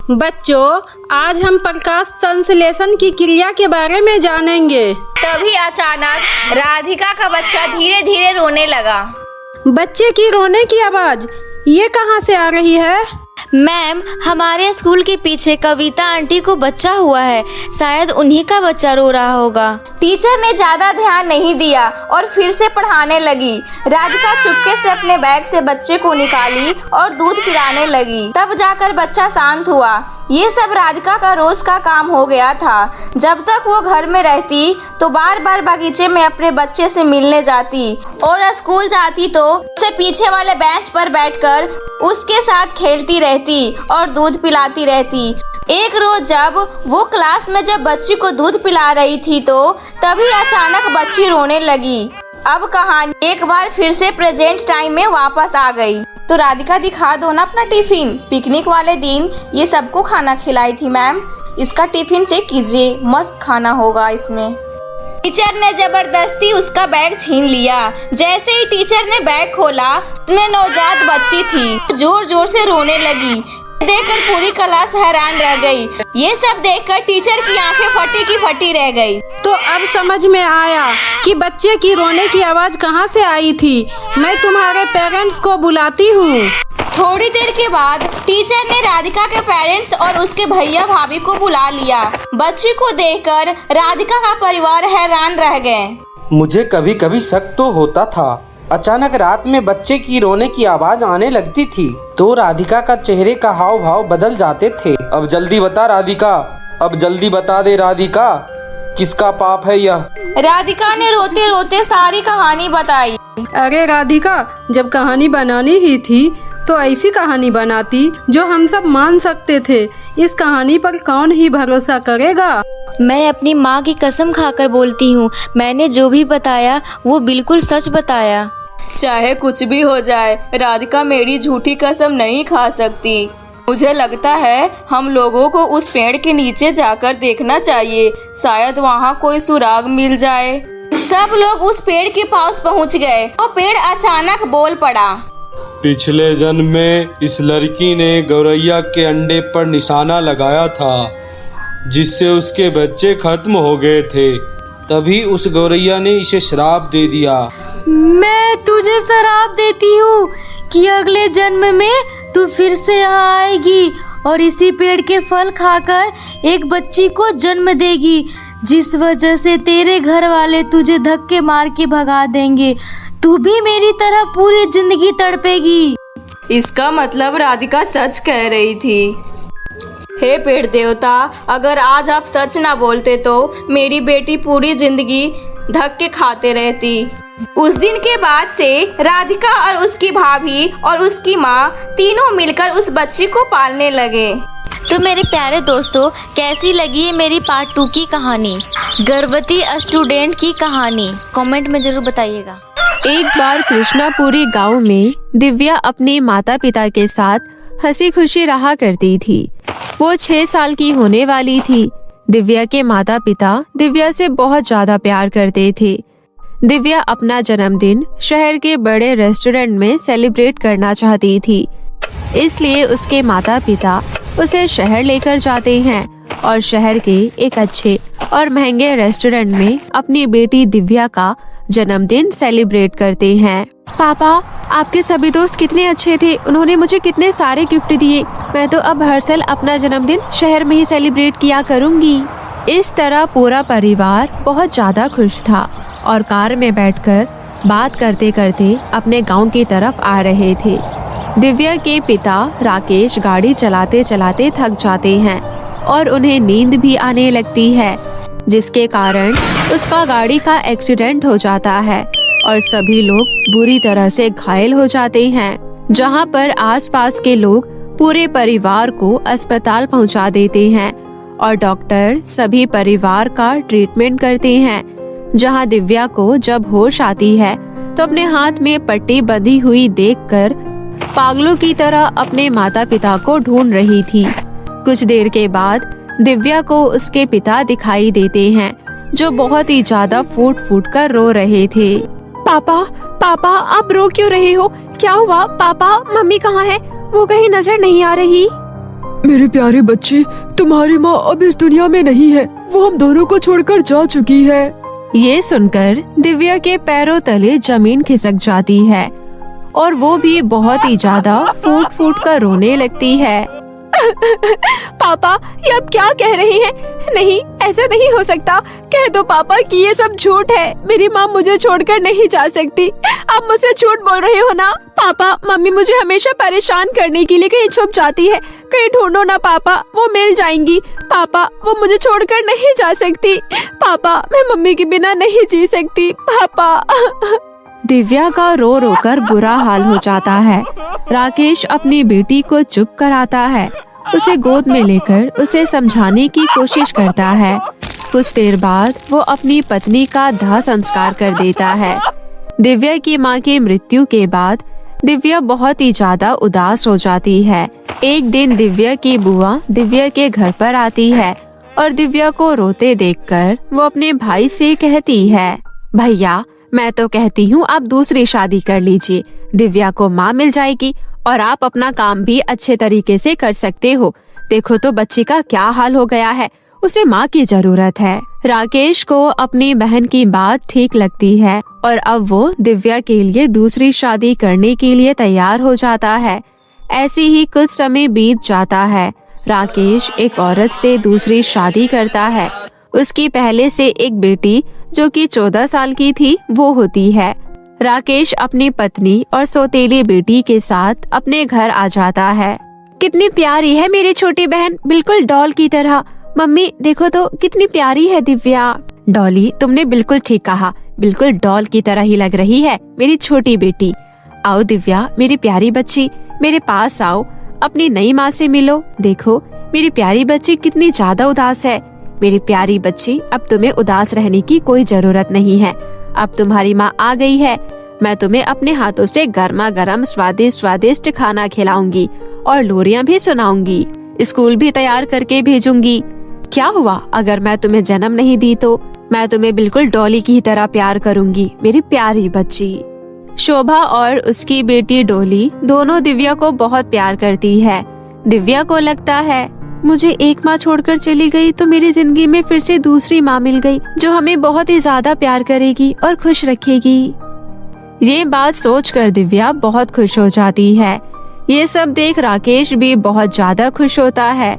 बच्चों, आज हम प्रकाश संश्लेषण की क्रिया के बारे में जानेंगे। तभी अचानक राधिका का बच्चा धीरे धीरे रोने लगा। बच्चे की रोने की आवाज ये कहाँ से आ रही है? मैम, हमारे स्कूल के पीछे कविता आंटी को बच्चा हुआ है, शायद उन्हीं का बच्चा रो रहा होगा। टीचर ने ज्यादा ध्यान नहीं दिया और फिर से पढ़ाने लगी। राधिका चुपके से अपने बैग से बच्चे को निकाली और दूध पिलाने लगी। तब जाकर बच्चा शांत हुआ। ये सब राधिका का रोज का काम हो गया था। जब तक वो घर में रहती तो बार बार बगीचे में अपने बच्चे से मिलने जाती और स्कूल जाती तो उसे पीछे वाले बेंच पर बैठकर उसके साथ खेलती रहती और दूध पिलाती रहती। एक रोज जब वो क्लास में जब बच्ची को दूध पिला रही थी तो तभी अचानक बच्ची रोने लगी। अब कहानी एक बार फिर से प्रेजेंट टाइम में वापस आ गई। तो राधिका, दिखा दो ना अपना टिफिन। पिकनिक वाले दिन ये सबको खाना खिलाई थी मैम। इसका टिफिन चेक कीजिए, मस्त खाना होगा इसमें। टीचर ने जबरदस्ती उसका बैग छीन लिया। जैसे ही टीचर ने बैग खोला, उसमें नवजात बच्ची थी, जोर जोर से रोने लगी। देखकर पूरी क्लास हैरान रह गई। ये सब देखकर टीचर की आंखें फटी की फटी रह गई। तो अब समझ में आया कि बच्चे की रोने की आवाज कहाँ से आई थी। मैं तुम्हारे पेरेंट्स को बुलाती हूँ। थोड़ी देर के बाद टीचर ने राधिका के पेरेंट्स और उसके भैया भाभी को बुला लिया। बच्ची को देखकर राधिका का परिवार हैरान रह गए। मुझे कभी कभी शक तो होता था। अचानक रात में बच्चे की रोने की आवाज आने लगती थी तो राधिका का चेहरे का हाव भाव बदल जाते थे। अब जल्दी बता राधिका, अब जल्दी बता दे राधिका, किसका पाप है यह? राधिका ने रोते रोते सारी कहानी बताई। अरे राधिका, जब कहानी बनानी ही थी तो ऐसी कहानी बनाती जो हम सब मान सकते थे। इस कहानी पर कौन ही भरोसा करेगा? मैं अपनी माँ की कसम खाकर बोलती हूँ, मैंने जो भी बताया वो बिल्कुल सच बताया। चाहे कुछ भी हो जाए, राधिका मेरी झूठी कसम नहीं खा सकती। मुझे लगता है हम लोगों को उस पेड़ के नीचे जाकर देखना चाहिए, शायद वहाँ कोई सुराग मिल जाए। सब लोग उस पेड़ के पास पहुँच गए तो पेड़ अचानक बोल पड़ा। पिछले जन्म में इस लड़की ने गौरैया के अंडे पर निशाना लगाया था, जिससे उसके बच्चे खत्म हो गए थे। तभी उस गौरैया ने इसे श्राप दे दिया। मैं तुझे श्राप देती हूँ कि अगले जन्म में तू फिर से यहाँ आएगी और इसी पेड़ के फल खाकर एक बच्ची को जन्म देगी, जिस वजह से तेरे घर वाले तुझे धक्के मार के भगा देंगे। तू भी मेरी तरह पूरी जिंदगी तड़पेगी। इसका मतलब राधिका सच कह रही थी। हे पेड़ देवता, अगर आज आप सच ना बोलते तो मेरी बेटी पूरी जिंदगी धक्के खाते रहती। उस दिन के बाद से राधिका और उसकी भाभी और उसकी माँ तीनों मिलकर उस बच्ची को पालने लगे। तो मेरे प्यारे दोस्तों, कैसी लगी है मेरी पार्ट 2 की कहानी, गर्भवती स्टूडेंट की कहानी? कमेंट में जरूर बताइएगा। एक बार कृष्णापुरी गांव में दिव्या अपने माता पिता के साथ हंसी खुशी रहा करती थी। वो 6 साल की होने वाली थी। दिव्या के माता पिता दिव्या से बहुत ज्यादा प्यार करते थे। दिव्या अपना जन्मदिन शहर के बड़े रेस्टोरेंट में सेलिब्रेट करना चाहती थी, इसलिए उसके माता पिता उसे शहर लेकर जाते हैं और शहर के एक अच्छे और महंगे रेस्टोरेंट में अपनी बेटी दिव्या का जन्मदिन सेलिब्रेट करते हैं। पापा, आपके सभी दोस्त कितने अच्छे थे, उन्होंने मुझे कितने सारे गिफ्ट दिए। मैं तो अब हर साल अपना जन्मदिन शहर में ही सेलिब्रेट किया करूंगी। इस तरह पूरा परिवार बहुत ज्यादा खुश था और कार में बैठकर बात करते करते अपने गांव की तरफ आ रहे थे। दिव्या के पिता राकेश गाड़ी चलाते चलाते थक जाते हैं और उन्हें नींद भी आने लगती है, जिसके कारण उसका गाड़ी का एक्सीडेंट हो जाता है और सभी लोग बुरी तरह से घायल हो जाते हैं, जहां पर आसपास के लोग पूरे परिवार को अस्पताल पहुंचा देते हैं और डॉक्टर सभी परिवार का ट्रीटमेंट करते हैं। जहां दिव्या को जब होश आती है तो अपने हाथ में पट्टी बंधी हुई देखकर पागलों की तरह अपने माता पिता को ढूंढ रही थी। कुछ देर के बाद दिव्या को उसके पिता दिखाई देते हैं, जो बहुत ही ज्यादा फूट फूट कर रो रहे थे। पापा, पापा, आप रो क्यों रहे हो? क्या हुआ? पापा, मम्मी कहाँ है? वो कहीं नजर नहीं आ रही। मेरे प्यारे बच्चे, तुम्हारी माँ अब इस दुनिया में नहीं है, वो हम दोनों को छोड़कर जा चुकी है। ये सुनकर दिव्या के पैरों तले जमीन खिसक जाती है और वो भी बहुत ही ज्यादा फूट फूट कर रोने लगती है। पापा, ये आप क्या कह रहे हैं? नहीं, ऐसा नहीं हो सकता। कह दो पापा कि ये सब झूठ है। मेरी माँ मुझे छोड़कर नहीं जा सकती। आप मुझसे झूठ बोल रहे हो ना? पापा, मम्मी मुझे हमेशा परेशान करने के लिए कहीं छुप जाती है। कहीं ढूंढो ना पापा, वो मिल जाएंगी। पापा, वो मुझे छोड़कर नहीं जा सकती। पापा, मैं मम्मी के बिना नहीं जी सकती। पापा। दिव्या का रो रो कर बुरा हाल हो जाता है। राकेश अपनी बेटी को चुप कराता है, उसे गोद में लेकर उसे समझाने की कोशिश करता है। कुछ देर बाद वो अपनी पत्नी का दाह संस्कार कर देता है। दिव्या की मां की मृत्यु के बाद दिव्या बहुत ही ज्यादा उदास हो जाती है। एक दिन दिव्या की बुआ दिव्या के घर पर आती है और दिव्या को रोते देखकर वो अपने भाई से कहती है, भैया, मैं तो कहती हूँ आप दूसरी शादी कर लीजिए। दिव्या को माँ मिल जाएगी और आप अपना काम भी अच्छे तरीके से कर सकते हो। देखो तो बच्ची का क्या हाल हो गया है, उसे माँ की जरूरत है। राकेश को अपनी बहन की बात ठीक लगती है और अब वो दिव्या के लिए दूसरी शादी करने के लिए तैयार हो जाता है। ऐसे ही कुछ समय बीत जाता है। राकेश एक औरत से दूसरी शादी करता है। उसकी पहले से एक बेटी जो कि 14 साल की थी वो होती है। राकेश अपनी पत्नी और सौतेली बेटी के साथ अपने घर आ जाता है। कितनी प्यारी है मेरी छोटी बहन, बिल्कुल डॉल की तरह। मम्मी देखो तो कितनी प्यारी है दिव्या। डॉली, तुमने बिल्कुल ठीक कहा, बिल्कुल डॉल की तरह ही लग रही है मेरी छोटी बेटी। आओ दिव्या, मेरी प्यारी बच्ची, मेरे पास आओ, अपनी नई माँ से मिलो। देखो मेरी प्यारी बच्ची कितनी ज्यादा उदास है। मेरी प्यारी बच्ची, अब तुम्हें उदास रहने की कोई जरूरत नहीं है। अब तुम्हारी माँ आ गई है। मैं तुम्हें अपने हाथों से गर्मा गर्म स्वादिष्ट स्वादिष्ट खाना खिलाऊंगी और लोरियां भी सुनाऊंगी। स्कूल भी तैयार करके भेजूंगी। क्या हुआ अगर मैं तुम्हें जन्म नहीं दी तो? मैं तुम्हें बिल्कुल डॉली की तरह प्यार करूंगी, मेरी प्यारी बच्ची। शोभा और उसकी बेटी डोली दोनों दिव्या को बहुत प्यार करती है। दिव्या को लगता है मुझे एक माँ छोड़कर चली गई तो मेरी जिंदगी में फिर से दूसरी माँ मिल गई जो हमें बहुत ही ज्यादा प्यार करेगी और खुश रखेगी। ये बात सोचकर दिव्या बहुत खुश हो जाती है। ये सब देख राकेश भी बहुत ज्यादा खुश होता है।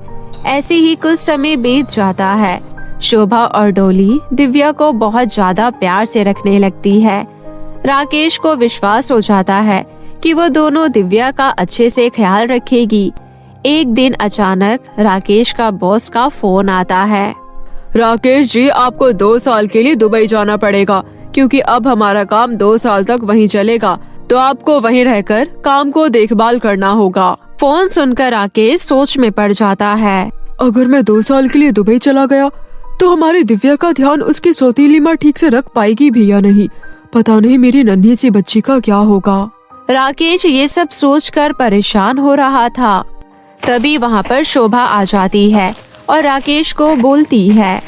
ऐसे ही कुछ समय बीत जाता है। शोभा और डोली दिव्या को बहुत ज्यादा प्यार से रखने लगती है। राकेश को विश्वास हो जाता है कि वो दोनों दिव्या का अच्छे से ख्याल रखेगी। एक दिन अचानक राकेश का बॉस का फोन आता है। राकेश जी, आपको 2 साल के लिए दुबई जाना पड़ेगा क्योंकि अब हमारा काम 2 साल तक वहीं चलेगा, तो आपको वहीं रहकर काम को देखभाल करना होगा। फोन सुनकर राकेश सोच में पड़ जाता है। अगर मैं 2 साल के लिए दुबई चला गया तो हमारी दिव्या का ध्यान उसकी सौतीली माँ ठीक से रख पाएगी भी या नहीं। पता नहीं मेरी नन्ही सी बच्ची का क्या होगा। राकेश ये सब सोचकर परेशान हो रहा था। तभी वहाँ पर शोभा आ जाती है और राकेश को बोलती है,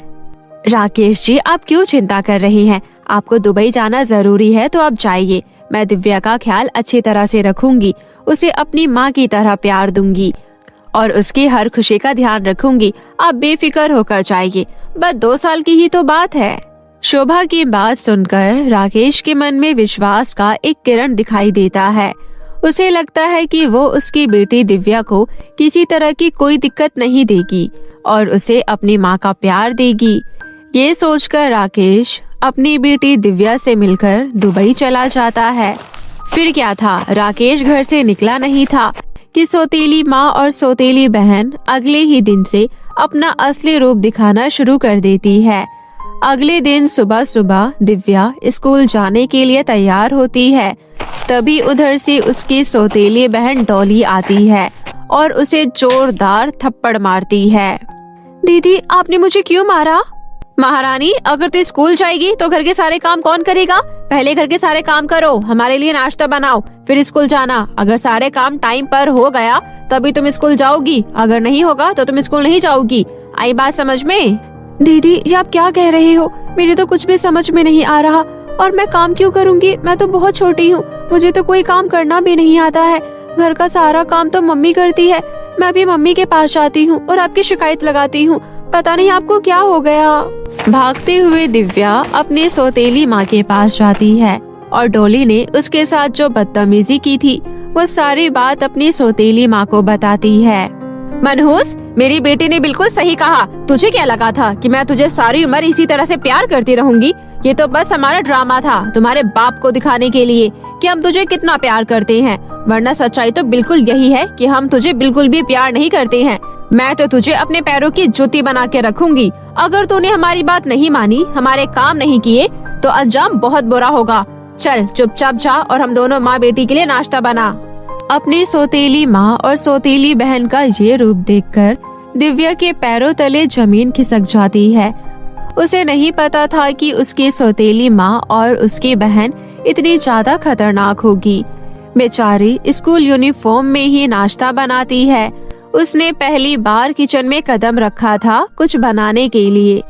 राकेश जी, आप क्यों चिंता कर रहे हैं? आपको दुबई जाना जरूरी है तो आप जाइए। मैं दिव्या का ख्याल अच्छी तरह से रखूंगी, उसे अपनी माँ की तरह प्यार दूंगी और उसकी हर खुशी का ध्यान रखूंगी। आप बेफिक्र होकर जाइए, बस 2 साल की ही तो बात है। शोभा की बात सुनकर राकेश के मन में विश्वास का एक किरण दिखाई देता है। उसे लगता है कि वो उसकी बेटी दिव्या को किसी तरह की कोई दिक्कत नहीं देगी और उसे अपनी माँ का प्यार देगी। ये सोचकर राकेश अपनी बेटी दिव्या से मिलकर दुबई चला जाता है। फिर क्या था, राकेश घर से निकला नहीं था कि सौतेली माँ और सौतेली बहन अगले ही दिन से अपना असली रूप दिखाना शुरू कर देती है। अगले दिन सुबह सुबह दिव्या स्कूल जाने के लिए तैयार होती है। तभी उधर से उसकी सौतेली बहन डॉली आती है और उसे जोरदार थप्पड़ मारती है। दीदी, आपने मुझे क्यों मारा? महारानी, अगर तू स्कूल जाएगी तो घर के सारे काम कौन करेगा? पहले घर के सारे काम करो, हमारे लिए नाश्ता बनाओ, फिर स्कूल जाना। अगर सारे काम टाइम पर हो गया तभी तुम स्कूल जाओगी, अगर नहीं होगा तो तुम स्कूल नहीं जाओगी। आई बात समझ में? दीदी, ये आप क्या कह रहे हो? मेरे तो कुछ भी समझ में नहीं आ रहा। और मैं काम क्यों करूँगी? मैं तो बहुत छोटी हूँ, मुझे तो कोई काम करना भी नहीं आता है। घर का सारा काम तो मम्मी करती है। मैं अभी मम्मी के पास जाती हूँ और आपकी शिकायत लगाती हूँ। पता नहीं आपको क्या हो गया। भागते हुए दिव्या अपनी सौतेली माँ के पास जाती है और डॉली ने उसके साथ जो बदतमीजी की थी वो सारी बात अपनी सौतेली माँ को बताती है। मनहूस, मेरी बेटी ने बिल्कुल सही कहा। तुझे क्या लगा था कि मैं तुझे सारी उम्र इसी तरह से प्यार करती रहूंगी? ये तो बस हमारा ड्रामा था, तुम्हारे बाप को दिखाने के लिए कि हम तुझे कितना प्यार करते हैं। वरना सच्चाई तो बिल्कुल यही है कि हम तुझे बिल्कुल भी प्यार नहीं करते हैं। मैं तो तुझे अपने पैरों की जूती बना के रखूंगी। अगर तूने हमारी बात नहीं मानी, हमारे काम नहीं किए, तो अंजाम बहुत बुरा होगा। चल चुपचाप जा और हम दोनों माँ बेटी के लिए नाश्ता बना। अपनी सौतेली माँ और सौतेली बहन का ये रूप देखकर दिव्या के पैरों तले जमीन खिसक जाती है। उसे नहीं पता था कि उसकी सौतेली माँ और उसकी बहन इतनी ज्यादा खतरनाक होगी। बेचारी स्कूल यूनिफॉर्म में ही नाश्ता बनाती है। उसने पहली बार किचन में कदम रखा था कुछ बनाने के लिए।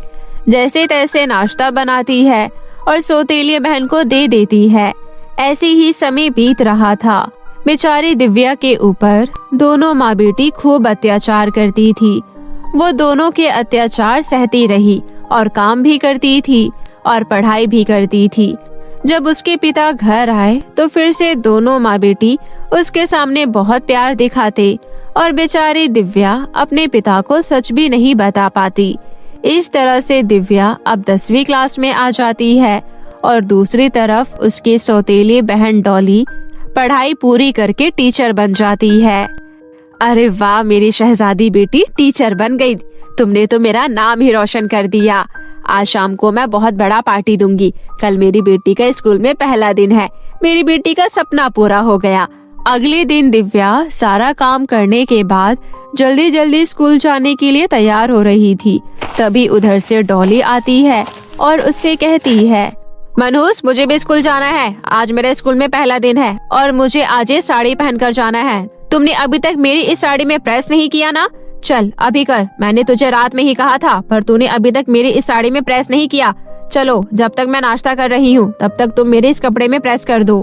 जैसे तैसे नाश्ता बनाती है और सौतेली बहन को दे देती है। ऐसे ही समय बीत रहा था। बेचारी दिव्या के ऊपर दोनों माँ बेटी खूब अत्याचार करती थी। वो दोनों के अत्याचार सहती रही और काम भी करती थी और पढ़ाई भी करती थी। जब उसके पिता घर आए तो फिर से दोनों माँ बेटी उसके सामने बहुत प्यार दिखाते और बेचारी दिव्या अपने पिता को सच भी नहीं बता पाती। इस तरह से दिव्या अब 10वीं क्लास में आ जाती है और दूसरी तरफ उसकी सौतेली बहन डॉली पढ़ाई पूरी करके टीचर बन जाती है। अरे वाह, मेरी शहजादी बेटी टीचर बन गई। तुमने तो मेरा नाम ही रोशन कर दिया। आज शाम को मैं बहुत बड़ा पार्टी दूंगी। कल मेरी बेटी का स्कूल में पहला दिन है। मेरी बेटी का सपना पूरा हो गया। अगले दिन दिव्या सारा काम करने के बाद जल्दी जल्दी स्कूल जाने के लिए तैयार हो रही थी। तभी उधर से डॉली आती है और उससे कहती है, मनहूस, मुझे भी स्कूल जाना है। आज मेरे स्कूल में पहला दिन है और मुझे आज ये साड़ी पहनकर जाना है। तुमने अभी तक मेरी इस साड़ी में प्रेस नहीं किया ना? चल अभी कर। मैंने तुझे रात में ही कहा था, पर तूने अभी तक मेरी इस साड़ी में प्रेस नहीं किया। चलो, जब तक मैं नाश्ता कर रही हूँ तब तक तुम मेरे इस कपड़े में प्रेस कर दो।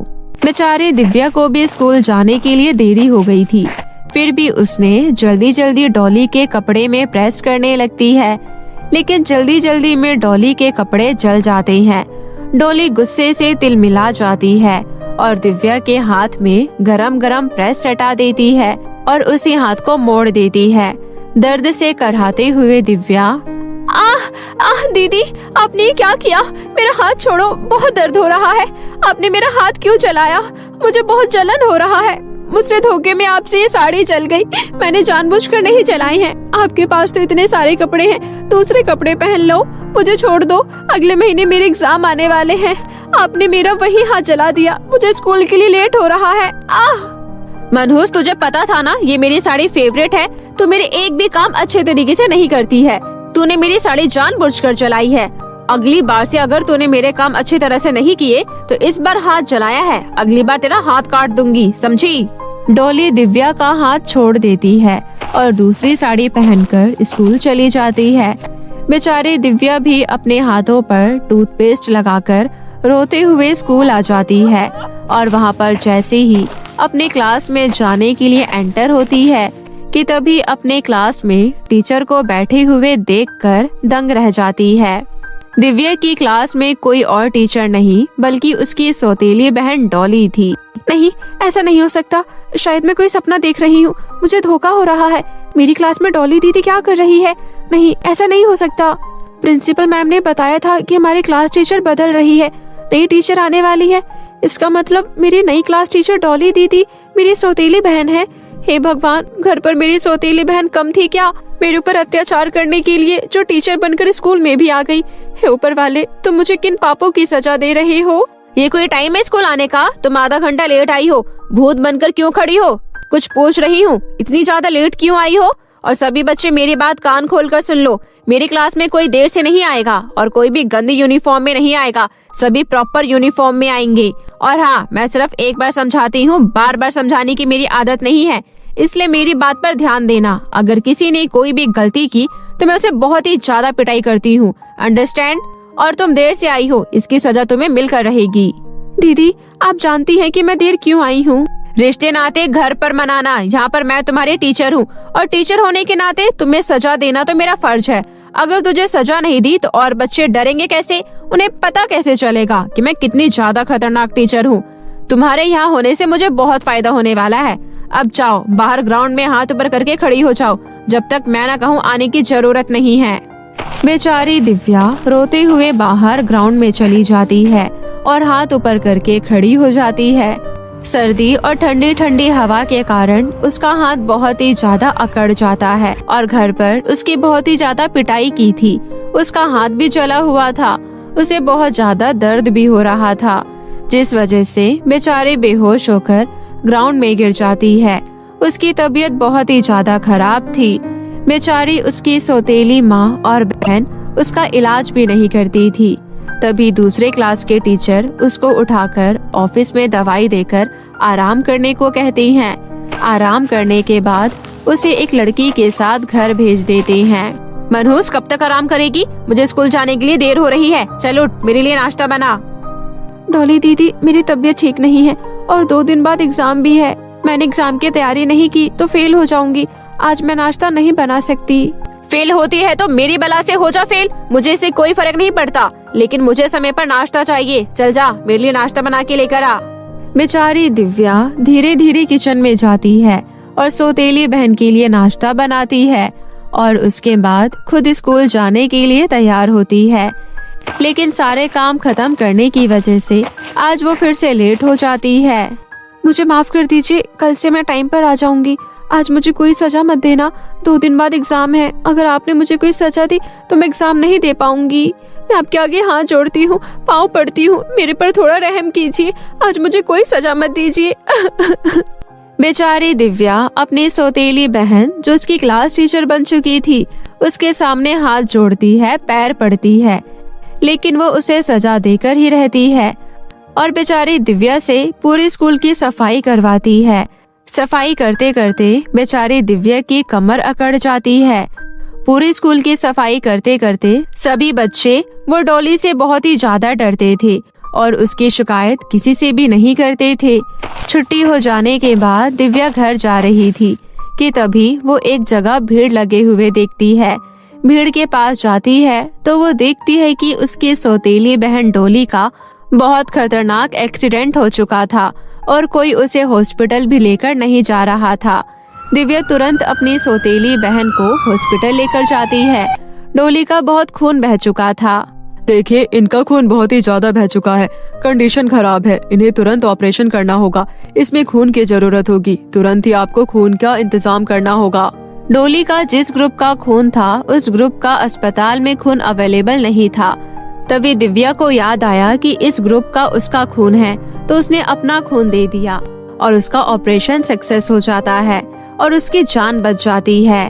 बेचारी दिव्या को भी स्कूल जाने के लिए देरी हो गई थी। फिर भी उसने जल्दी जल्दी डॉली के कपड़े में प्रेस करने लगती है, लेकिन जल्दी जल्दी में डॉली के कपड़े जल जाते हैं। डॉली गुस्से से तिलमिला जाती है और दिव्या के हाथ में गरम गरम प्रेस सटा देती है और उसी हाथ को मोड़ देती है। दर्द से कराहते हुए दिव्या, आह दीदी, आपने क्या किया? मेरा हाथ छोड़ो, बहुत दर्द हो रहा है। आपने मेरा हाथ क्यों जलाया? मुझे बहुत जलन हो रहा है। मुझसे धोखे में आपसे ये साड़ी जल गई। मैंने जानबूझकर नहीं जलाई है। आपके पास तो इतने सारे कपड़े हैं, दूसरे कपड़े पहन लो। मुझे छोड़ दो, अगले महीने मेरे एग्जाम आने वाले हैं। आपने मेरा वही हाथ जला दिया। मुझे स्कूल के लिए लेट हो रहा है। मनहूस, तुझे पता था ना ये मेरी साड़ी फेवरेट है। तू मेरे एक भी काम अच्छे तरीके से नहीं करती है। तूने मेरी साड़ी जानबूझकर जलाई है। अगली बार से अगर तूने मेरे काम अच्छी तरह से नहीं किए तो इस बार हाथ जलाया है, अगली बार तेरा हाथ काट दूंगी, समझी? डॉली दिव्या का हाथ छोड़ देती है और दूसरी साड़ी पहनकर स्कूल चली जाती है। बेचारी दिव्या भी अपने हाथों पर टूथपेस्ट लगाकर रोते हुए स्कूल आ जाती है और वहाँ पर जैसे ही अपने क्लास में जाने के लिए एंटर होती है कि तभी अपने क्लास में टीचर को बैठे हुए देखकर दंग रह जाती है। दिव्या की क्लास में कोई और टीचर नहीं बल्कि उसकी सौतेली बहन डॉली थी। नहीं, ऐसा नहीं हो सकता। शायद मैं कोई सपना देख रही हूँ। मुझे धोखा हो रहा है। मेरी क्लास में डॉली दीदी क्या कर रही है? नहीं, ऐसा नहीं हो सकता। प्रिंसिपल मैम ने बताया था कि हमारी क्लास टीचर बदल रही है, नई टीचर आने वाली है। इसका मतलब मेरी नई क्लास टीचर डॉली दीदी मेरी सौतेली बहन है। हे भगवान, घर पर मेरी सौतेली बहन कम थी क्या? मेरे ऊपर अत्याचार करने के लिए जो टीचर बनकर स्कूल में भी आ गई। हे ऊपर वाले, तुम मुझे किन पापों की सजा दे रहे हो? ये कोई टाइम है स्कूल आने का? तुम आधा घंटा लेट आई हो। भूत बनकर क्यों खड़ी हो? कुछ पूछ रही हूँ, इतनी ज्यादा लेट क्यों आई हो? और सभी बच्चे मेरी बात कान खोलकर सुन लो। मेरी क्लास में कोई देर से नहीं आएगा और कोई भी गंदी यूनिफॉर्म में नहीं आएगा। सभी प्रॉपर यूनिफॉर्म में आएंगे। और हाँ, मैं सिर्फ एक बार समझाती हूँ, बार बार समझाने की मेरी आदत नहीं है, इसलिए मेरी बात पर ध्यान देना। अगर किसी ने कोई भी गलती की तो मैं उसे बहुत ही ज्यादा पिटाई करती हूँ, अंडरस्टैंड? और तुम देर से आई हो, इसकी सजा तुम्हें मिलकर रहेगी। दीदी, आप जानती हैं कि मैं देर क्यों आई हूँ? रिश्ते नाते घर पर मनाना, यहाँ पर मैं तुम्हारी टीचर हूँ और टीचर होने के नाते तुम्हें सजा देना तो मेरा फर्ज है। अगर तुझे सजा नहीं दी तो और बच्चे डरेंगे कैसे? उन्हें पता कैसे चलेगा कि मैं कितनी ज्यादा खतरनाक टीचर हूँ? तुम्हारे यहाँ होने से मुझे बहुत फायदा होने वाला है। अब जाओ बाहर ग्राउंड में हाथ ऊपर करके खड़ी हो जाओ, जब तक मैं ना कहूँ आने की जरूरत नहीं है। बेचारी दिव्या रोते हुए बाहर ग्राउंड में चली जाती है और हाथ ऊपर करके खड़ी हो जाती है। सर्दी और ठंडी ठंडी हवा के कारण उसका हाथ बहुत ही ज्यादा अकड़ जाता है और घर पर उसकी बहुत ही ज्यादा पिटाई की थी। उसका हाथ भी जला हुआ था, उसे बहुत ज्यादा दर्द भी हो रहा था, जिस वजह से बेचारी बेहोश होकर ग्राउंड में गिर जाती है। उसकी तबीयत बहुत ही ज्यादा खराब थी। बेचारी उसकी सौतेली माँ और बहन उसका इलाज भी नहीं करती थी। तभी दूसरे क्लास के टीचर उसको उठाकर ऑफिस में दवाई देकर आराम करने को कहती हैं। आराम करने के बाद उसे एक लड़की के साथ घर भेज देते हैं। मनहूस कब तक आराम करेगी? मुझे स्कूल जाने के लिए देर हो रही है। चल उठ, मेरे लिए नाश्ता बना। डॉली दीदी, मेरी तबीयत ठीक नहीं है और 2 दिन बाद एग्जाम भी है। मैंने एग्जाम की तैयारी नहीं की तो फेल हो जाऊंगी। आज मैं नाश्ता नहीं बना सकती। फेल होती है तो मेरी बला से हो जा फेल, मुझे इससे कोई फर्क नहीं पड़ता, लेकिन मुझे समय पर नाश्ता चाहिए। चल जा, मेरे लिए नाश्ता बना के लेकर आ। बेचारी दिव्या धीरे धीरे किचन में जाती है और सौतेली बहन के लिए नाश्ता बनाती है और उसके बाद खुद स्कूल जाने के लिए तैयार होती है। लेकिन सारे काम खत्म करने की वजह से आज वो फिर से लेट हो जाती है। मुझे माफ कर दीजिए, कल से मैं टाइम पर आ जाऊंगी। आज मुझे कोई सजा मत देना, 2 दिन बाद एग्जाम है। अगर आपने मुझे कोई सजा दी तो मैं एग्जाम नहीं दे पाऊंगी। मैं आपके आगे हाथ जोड़ती हूँ, पाँव पड़ती हूँ, मेरे पर थोड़ा रहम कीजिए। आज मुझे कोई सजा मत दीजिए। बेचारी दिव्या अपनी सौतेली बहन जो उसकी क्लास टीचर बन चुकी थी उसके सामने हाथ जोड़ती है, पैर पड़ती है, लेकिन वो उसे सजा देकर ही रहती है और बेचारी दिव्या से पूरी स्कूल की सफाई करवाती है। सफाई करते करते बेचारी दिव्या की कमर अकड़ जाती है। पूरी स्कूल की सफाई करते करते सभी बच्चे वो डॉली से बहुत ही ज्यादा डरते थे और उसकी शिकायत किसी से भी नहीं करते थे। छुट्टी हो जाने के बाद दिव्या घर जा रही थी कि तभी वो एक जगह भीड़ लगे हुए देखती है। भीड़ के पास जाती है तो वो देखती है कि उसकी सौतेली बहन डॉली का बहुत खतरनाक एक्सीडेंट हो चुका था और कोई उसे हॉस्पिटल भी लेकर नहीं जा रहा था। दिव्या तुरंत अपनी सौतेली बहन को हॉस्पिटल लेकर जाती है। डॉली का बहुत खून बह चुका था। देखिए, इनका खून बहुत ही ज्यादा बह चुका है, कंडीशन खराब है, इन्हें तुरंत ऑपरेशन करना होगा। इसमें खून की जरूरत होगी, तुरंत ही आपको खून का इंतजाम करना होगा। डॉली का जिस ग्रुप का खून था उस ग्रुप का अस्पताल में खून अवेलेबल नहीं था। तभी दिव्या को याद आया कि इस ग्रुप का उसका खून है, तो उसने अपना खून दे दिया और उसका ऑपरेशन सक्सेस हो जाता है और उसकी जान बच जाती है।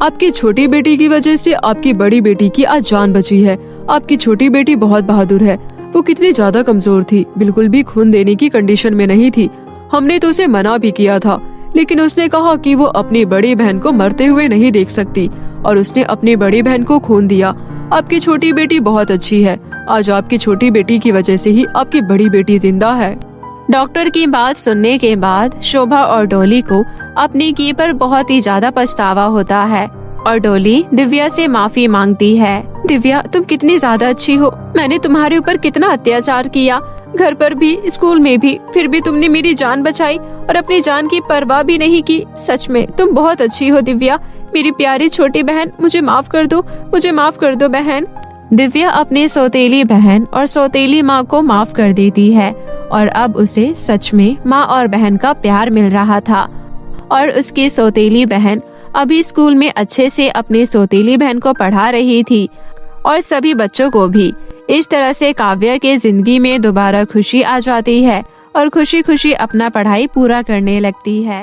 आपकी छोटी बेटी की वजह से आपकी बड़ी बेटी की आज जान बची है। आपकी छोटी बेटी बहुत बहादुर है। वो कितनी ज्यादा कमजोर थी, बिल्कुल भी खून देने की कंडीशन में नहीं थी। हमने तो उसे मना भी किया था, लेकिन उसने कहा कि वो अपनी बड़ी बहन को मरते हुए नहीं देख सकती और उसने अपनी बड़ी बहन को खून दिया। आपकी छोटी बेटी बहुत अच्छी है। आज आपकी छोटी बेटी की वजह से ही आपकी बड़ी बेटी जिंदा है। डॉक्टर की बात सुनने के बाद शोभा और डॉली को अपनी की पर बहुत ही ज्यादा पछतावा होता है और डॉली दिव्या से माफी मांगती है। दिव्या, तुम कितनी ज्यादा अच्छी हो। मैंने तुम्हारे ऊपर कितना अत्याचार किया, घर पर भी, स्कूल में भी, फिर भी तुमने मेरी जान बचाई और अपनी जान की परवाह भी नहीं की। सच में तुम बहुत अच्छी हो दिव्या। मेरी प्यारी छोटी बहन, मुझे माफ कर दो, मुझे माफ कर दो बहन। दिव्या अपनी सौतेली बहन और सौतेली माँ को माफ कर देती है और अब उसे सच में माँ और बहन का प्यार मिल रहा था और उसकी सौतेली बहन अभी स्कूल में अच्छे से अपनी सौतेली बहन को पढ़ा रही थी और सभी बच्चों को भी। इस तरह से काव्या के जिंदगी में दोबारा खुशी आ जाती है और खुशी खुशी अपना पढ़ाई पूरा करने लगती है।